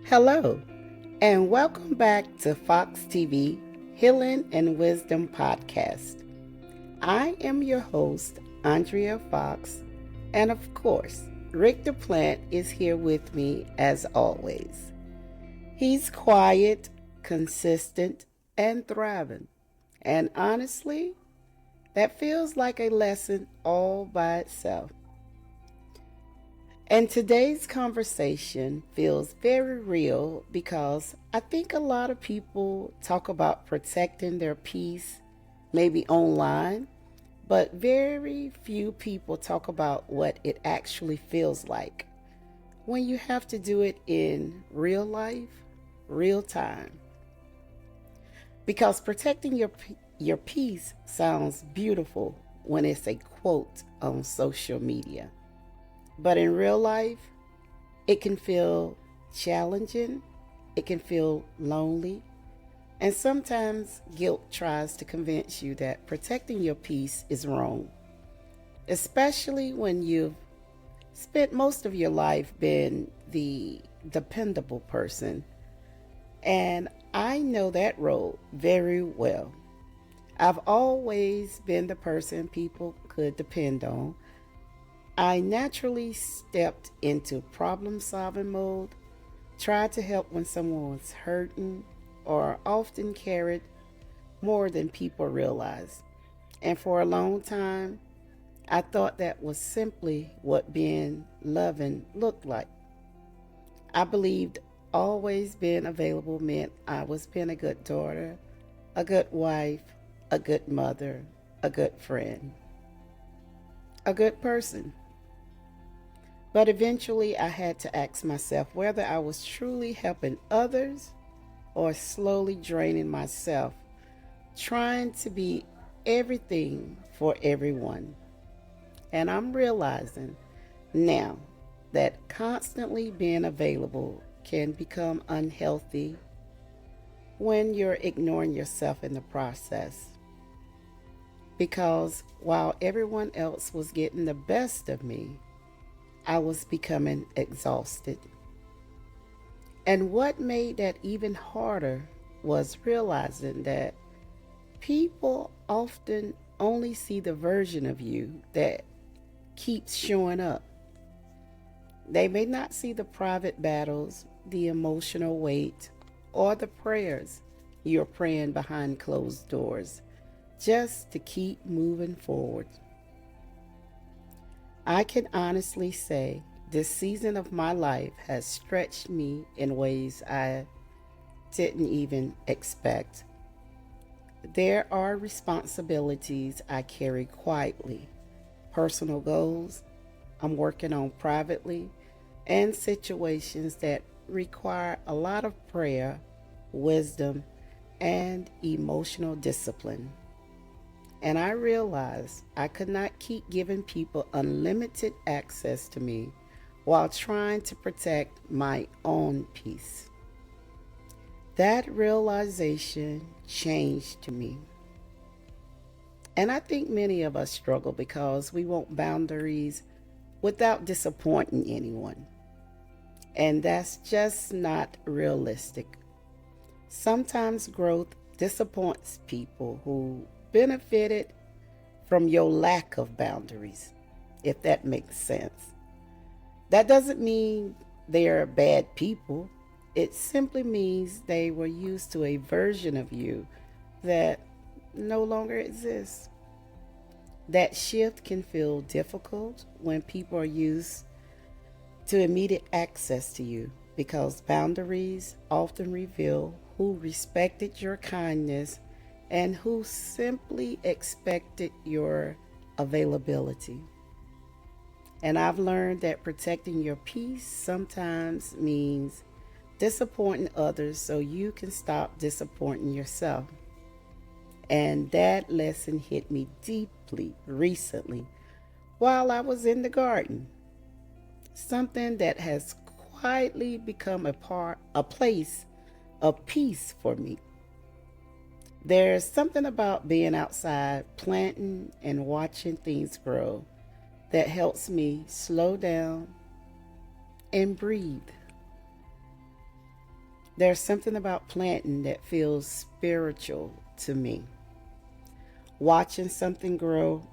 Hello, and welcome back to FoxxTV Healing and Wisdom Podcast. I am your host, Andrea Fox, and of course, Rick the Plant is here with me as always. He's quiet, consistent, and thriving. And honestly, that feels like a lesson all by itself. And today's conversation feels very real because I think a lot of people talk about protecting their peace, maybe online, but very few people talk about what it actually feels like when you have to do it in real life, real time. Because protecting your peace sounds beautiful when it's a quote on social media. But in real life, it can feel challenging, it can feel lonely, and sometimes guilt tries to convince you that protecting your peace is wrong, especially when you've spent most of your life being the dependable person. And I know that role very well. I've always been the person people could depend on. I naturally stepped into problem solving mode, tried to help when someone was hurting, or often carried more than people realized. And for a long time, I thought that was simply what being loving looked like. I believed always being available meant I was being a good daughter, a good wife, a good mother, a good friend, a good person. But eventually, I had to ask myself whether I was truly helping others or slowly draining myself, trying to be everything for everyone. And I'm realizing now that constantly being available can become unhealthy when you're ignoring yourself in the process. Because while everyone else was getting the best of me, I was becoming exhausted. And what made that even harder was realizing that people often only see the version of you that keeps showing up. They may not see the private battles, the emotional weight, or the prayers you're praying behind closed doors just to keep moving forward. I can honestly say this season of my life has stretched me in ways I didn't even expect. There are responsibilities I carry quietly, personal goals I'm working on privately, and situations that require a lot of prayer, wisdom, and emotional discipline. And I realized I could not keep giving people unlimited access to me while trying to protect my own peace. That realization changed me. And I think many of us struggle because we want boundaries without disappointing anyone. And that's just not realistic. Sometimes growth disappoints people who benefited from your lack of boundaries, if that makes sense. That doesn't mean they're bad people. It simply means they were used to a version of you that no longer exists. That shift can feel difficult when people are used to immediate access to you because boundaries often reveal who respected your kindness and who simply expected your availability. And I've learned that protecting your peace sometimes means disappointing others so you can stop disappointing yourself. And that lesson hit me deeply recently while I was in the garden. Something that has quietly become a place of peace for me. There's something about being outside, planting and watching things grow that helps me slow down and breathe. There's something about planting that feels spiritual to me. Watching something grow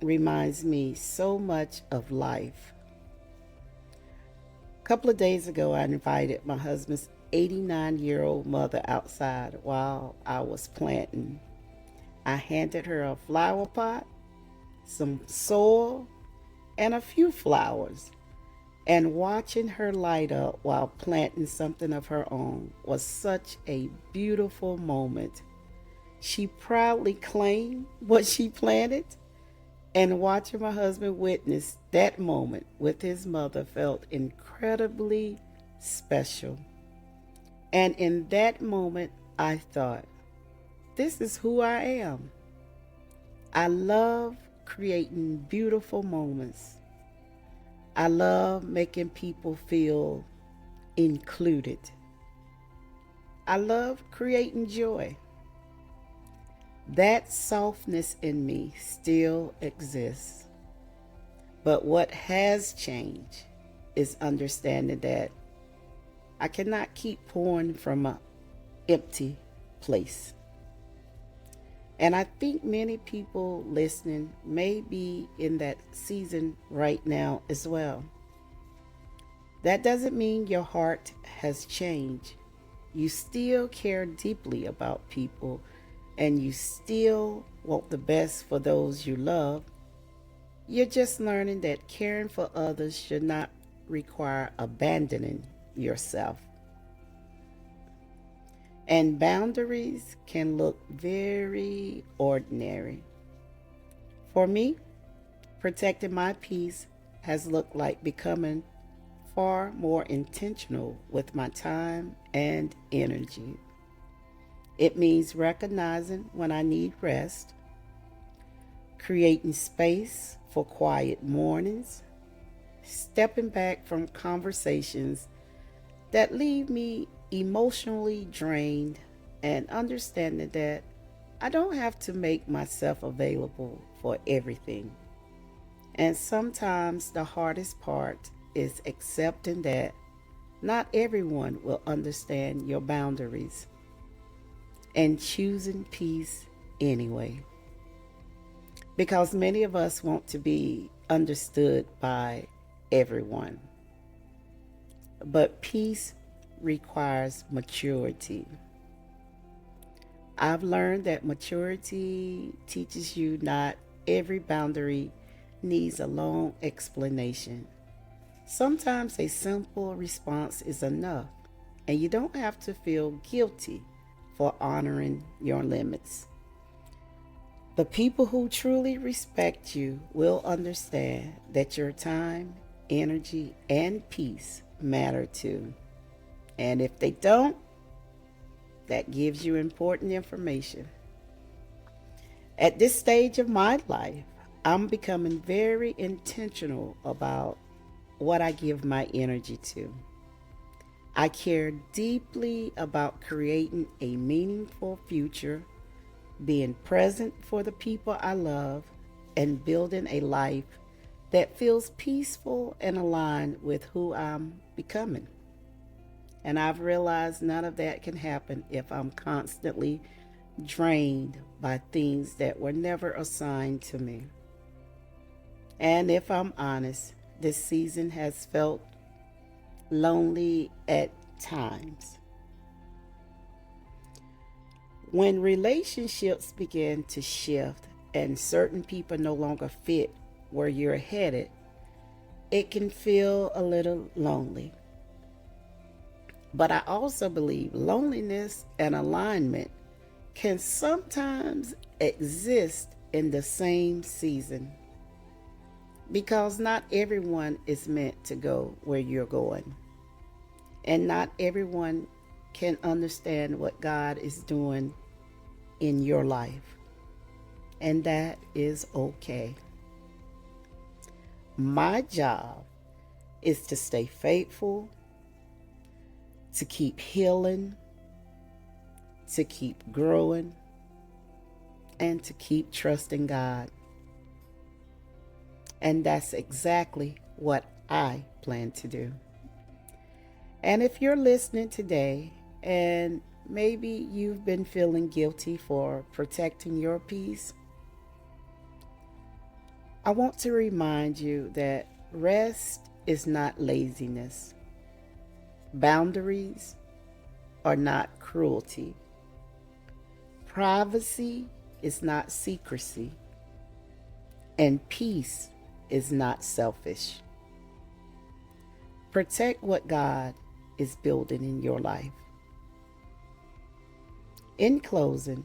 reminds me so much of life. A couple of days ago, I invited my husband's 89-year-old mother outside while I was planting. I handed her a flower pot, some soil, and a few flowers. And watching her light up while planting something of her own was such a beautiful moment. She proudly claimed what she planted, and watching my husband witness that moment with his mother felt incredibly special. And in that moment, I thought, this is who I am. I love creating beautiful moments. I love making people feel included. I love creating joy. That softness in me still exists. But what has changed is understanding that I cannot keep pouring from an empty place. And I think many people listening may be in that season right now as well. That doesn't mean your heart has changed. You still care deeply about people and you still want the best for those you love. You're just learning that caring for others should not require abandoning yourself. And boundaries can look very ordinary. For me, protecting my peace has looked like becoming far more intentional with my time and energy. It means recognizing when I need rest, creating space for quiet mornings, stepping back from conversations that leave me emotionally drained, and understanding that I don't have to make myself available for everything. And sometimes the hardest part is accepting that not everyone will understand your boundaries and choosing peace anyway. Because many of us want to be understood by everyone. But peace requires maturity. I've learned that maturity teaches you not every boundary needs a long explanation. Sometimes a simple response is enough, and you don't have to feel guilty for honoring your limits. The people who truly respect you will understand that your time, energy, and peace matter too. And if they don't, that gives you important information. At this stage of my life, I'm becoming very intentional about what I give my energy to. I care deeply about creating a meaningful future, being present for the people I love, and building a life that feels peaceful and aligned with who I'm becoming. And I've realized none of that can happen if I'm constantly drained by things that were never assigned to me. And if I'm honest, this season has felt lonely at times. When relationships begin to shift and certain people no longer fit where you're headed, it can feel a little lonely. But I also believe loneliness and alignment can sometimes exist in the same season because not everyone is meant to go where you're going, and not everyone can understand what God is doing in your life, and that is okay. My job is to stay faithful, to keep healing, to keep growing, and to keep trusting God. And that's exactly what I plan to do. And if you're listening today And maybe you've been feeling guilty for protecting your peace. I want to remind you that rest is not laziness, boundaries are not cruelty, privacy is not secrecy, and peace is not selfish. Protect what God is building in your life. In closing,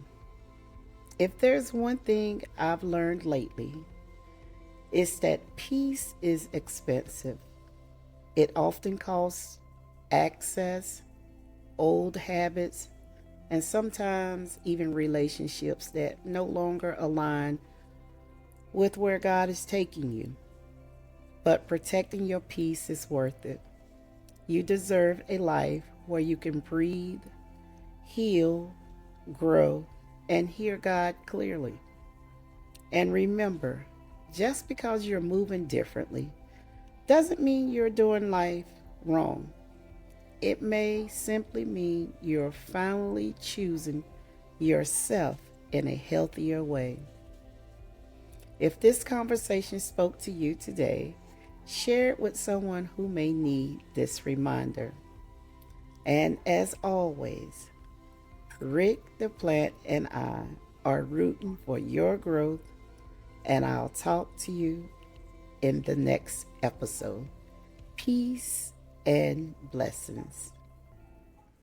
if there's one thing I've learned lately, it's that peace is expensive. It often costs access, old habits, and sometimes even relationships that no longer align with where God is taking you. But protecting your peace is worth it. You deserve a life where you can breathe, heal, grow, and hear God clearly. And remember, just because you're moving differently doesn't mean you're doing life wrong. It may simply mean you're finally choosing yourself in a healthier way. If this conversation spoke to you today, share it with someone who may need this reminder. And as always, Rick the Plant and I are rooting for your growth, and I'll talk to you in the next episode. Peace and blessings.